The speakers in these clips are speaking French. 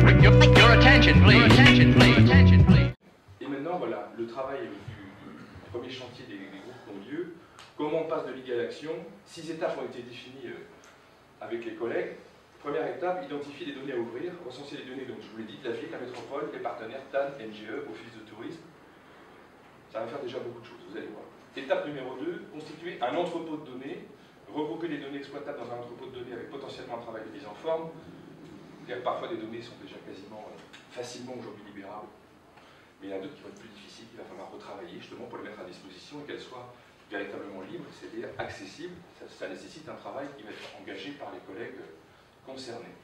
Your attention, please. Et maintenant, voilà, le travail du premier chantier des groupes qui ont lieu. Comment on passe de l'idée à l'action? 6 étapes ont été définies avec les collègues. Première étape, identifier les données à ouvrir, recenser les données, donc je vous l'ai dit, de la ville, la métropole, les partenaires, TAN, NGE, Office de tourisme. Ça va faire déjà beaucoup de choses, vous allez voir. Étape numéro 2, constituer un entrepôt de données, regrouper les données exploitables dans un entrepôt de données avec potentiellement un travail de mise en forme. Parfois des données sont déjà quasiment facilement aujourd'hui libérables, mais il y en a d'autres qui vont être plus difficiles, qu'il va falloir retravailler justement pour les mettre à disposition et qu'elles soient véritablement libres, c'est-à-dire accessibles. Ça nécessite un travail qui va être engagé par les collègues concernés.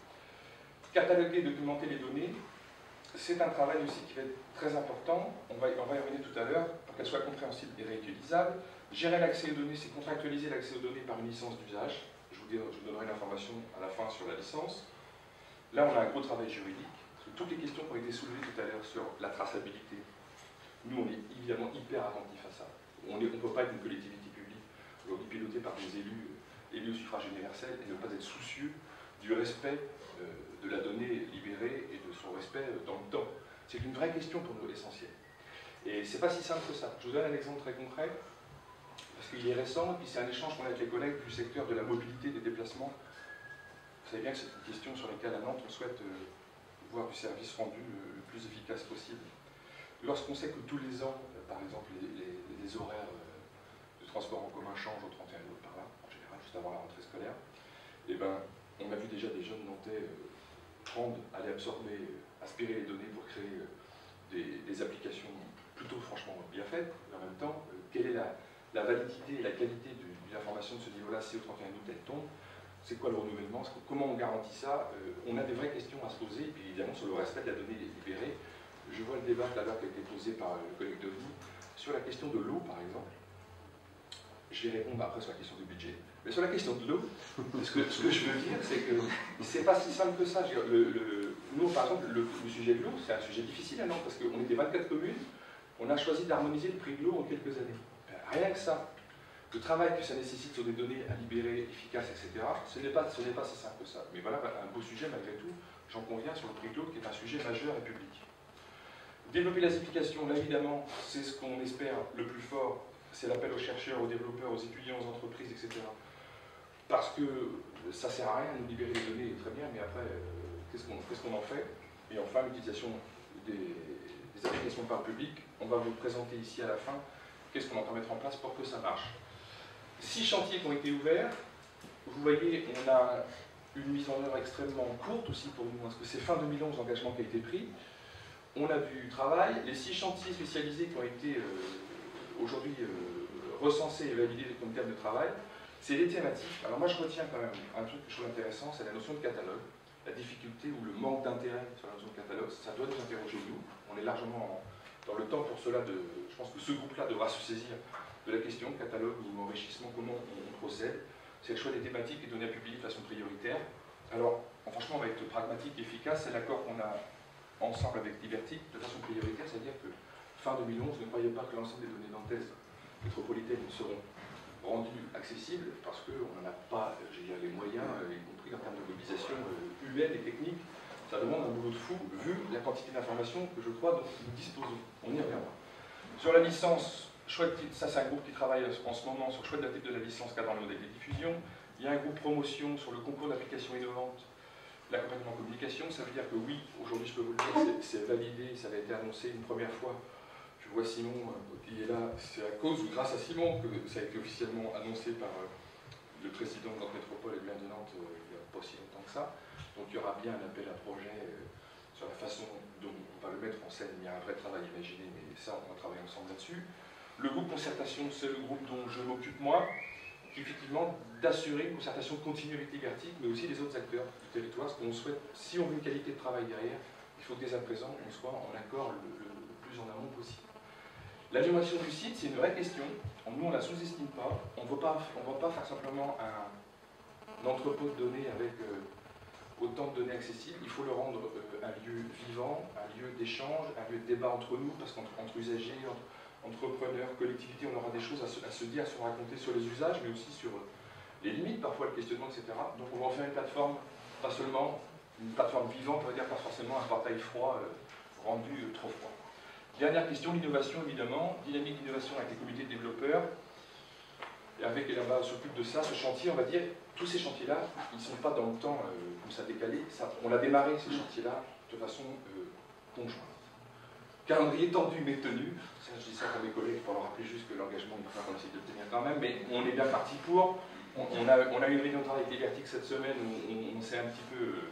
Cataloguer, documenter les données, c'est un travail aussi qui va être très important, on va y revenir tout à l'heure, pour qu'elles soient compréhensibles et réutilisables. Gérer l'accès aux données, c'est contractualiser l'accès aux données par une licence d'usage. Je vous donnerai l'information à la fin sur la licence. Là, on a un gros travail juridique, parce que toutes les questions qui ont été soulevées tout à l'heure sur la traçabilité, nous, on est évidemment hyper attentifs à ça. On ne peut pas être une collectivité publique, aujourd'hui pilotée par des élus au suffrage universel, et ne pas être soucieux du respect de la donnée libérée et de son respect dans le temps. C'est une vraie question pour nous, essentielle. Et c'est pas si simple que ça. Je vous donne un exemple très concret, parce qu'il est récent, et puis c'est un échange qu'on a avec les collègues du secteur de la mobilité des déplacements. Vous savez bien que c'est une question sur laquelle à Nantes on souhaite voir du service rendu le plus efficace possible. Lorsqu'on sait que tous les ans, par exemple, les horaires de transport en commun changent au 31 août par là, en général juste avant la rentrée scolaire, eh ben, on a vu déjà des jeunes nantais aller absorber, aspirer les données pour créer des applications plutôt franchement bien faites. Et en même temps, quelle est la validité et la qualité d'une information de ce niveau-là si au 31 août elle tombe? C'est quoi le renouvellement? Comment on garantit ça? On a des vraies questions à se poser, et puis évidemment sur le respect de la donnée libérée. Je vois le débat tout à l'heure qui a été posé par le collègue Denis sur la question de l'eau, par exemple. Je vais répondre après sur la question du budget. Mais sur la question de l'eau, ce que je veux dire, c'est que c'est pas si simple que ça. Nous, par exemple, le sujet de l'eau, c'est un sujet difficile à Nantes, parce qu'on était 24 communes, on a choisi d'harmoniser le prix de l'eau en quelques années. Rien que ça. Le travail que ça nécessite sur des données à libérer, efficaces, etc., ce n'est pas si simple que ça. Mais voilà, un beau sujet malgré tout, j'en conviens, sur le prix de l'eau, qui est un sujet majeur et public. Développer les applications, là évidemment, c'est ce qu'on espère le plus fort, c'est l'appel aux chercheurs, aux développeurs, aux étudiants, aux entreprises, etc. Parce que ça ne sert à rien de nous libérer les données, très bien, mais après, qu'est-ce qu'on en fait? Et enfin, l'utilisation des applications par le public, on va vous présenter ici à la fin, qu'est-ce qu'on entend mettre en place pour que ça marche. 6 chantiers qui ont été ouverts. Vous voyez, on a une mise en œuvre extrêmement courte aussi pour nous, parce que c'est fin 2011 l'engagement qui a été pris. On a du travail. Les 6 chantiers spécialisés qui ont été aujourd'hui recensés et validés comme termes de travail, c'est les thématiques. Alors moi je retiens quand même un truc que je trouve intéressant, c'est la notion de catalogue. La difficulté ou le manque d'intérêt sur la notion de catalogue, ça doit nous interroger nous. On est largement dans le temps pour cela. Je pense que ce groupe-là devra se saisir de la question, catalogue ou enrichissement, comment on procède. C'est le choix des thématiques et données à publier de façon prioritaire. Alors, franchement, on va être pragmatique et efficace. C'est l'accord qu'on a ensemble avec Liberty de façon prioritaire, c'est-à-dire que fin 2011, ne croyez pas que l'ensemble des données nantaises métropolitaines seront rendues accessibles, parce qu'on n'en a pas les moyens, y compris en termes de mobilisation humaine et technique. Ça demande un boulot de fou, vu la quantité d'informations que je crois dont nous disposons. On y reviendra. Sur la licence, ça c'est un groupe qui travaille en ce moment sur le choix de la type de la licence cadre dans le modèle de diffusion. Il y a un groupe promotion sur le concours d'applications innovantes, l'accompagnement en communication. Ça veut dire que oui, aujourd'hui je peux vous le dire, c'est validé, ça a été annoncé une première fois. Je vois Simon qui est là, c'est à cause ou grâce à Simon que ça a été officiellement annoncé par le président de Nantes Métropole et le maire de Nantes il n'y a pas si longtemps que ça. Donc il y aura bien un appel à projet sur la façon dont on va le mettre en scène. Il y a un vrai travail imaginé, mais ça on va travailler ensemble là-dessus. Le groupe concertation, c'est le groupe dont je m'occupe moi, qui effectivement d'assurer une concertation continue avec Liberty, mais aussi les autres acteurs du territoire, parce qu'on souhaite, si on veut une qualité de travail derrière, il faut que dès à présent on soit en accord le plus en amont possible. L'animation du site, c'est une vraie question. Nous, on ne la sous-estime pas. On ne va pas faire simplement un entrepôt de données avec autant de données accessibles. Il faut le rendre un lieu vivant, un lieu d'échange, un lieu de débat entre nous, parce qu'entre usagers, entrepreneurs, collectivités, on aura des choses à se dire, à se raconter sur les usages, mais aussi sur les limites, parfois le questionnement, etc. Donc on va en faire une plateforme, pas seulement une plateforme vivante, on va dire, pas forcément un portail froid rendu trop froid. Dernière question, l'innovation évidemment, dynamique d'innovation avec les comités de développeurs. Et avec, et là, on s'occupe de ça, ce chantier, on va dire, tous ces chantiers-là, ils ne sont pas dans le temps comme ça décalé, on l'a démarré ces chantiers-là de façon conjointe. Calendrier tendu mais tenu, ça, je dis ça pour mes collègues pour leur rappeler juste que l'engagement, il faut qu'on essaye de le tenir quand même, mais on est bien parti pour. On a eu une réunion de travail avec les Vertiques cette semaine où on s'est un petit peu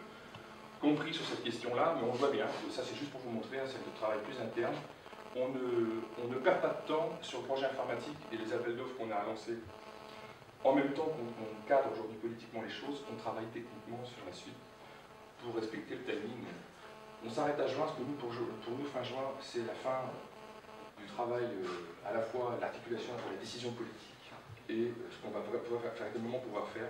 compris sur cette question-là, mais on voit bien, ça c'est juste pour vous montrer, hein, c'est notre travail plus interne. On ne perd pas de temps sur le projet informatique et les appels d'offres qu'on a lancés. En même temps qu'on cadre aujourd'hui politiquement les choses, on travaille techniquement sur la suite pour respecter le timing. On s'arrête à juin, parce que nous, pour nous, fin juin, c'est la fin du travail, à la fois l'articulation entre les décisions politiques et ce qu'on va véritablement pouvoir faire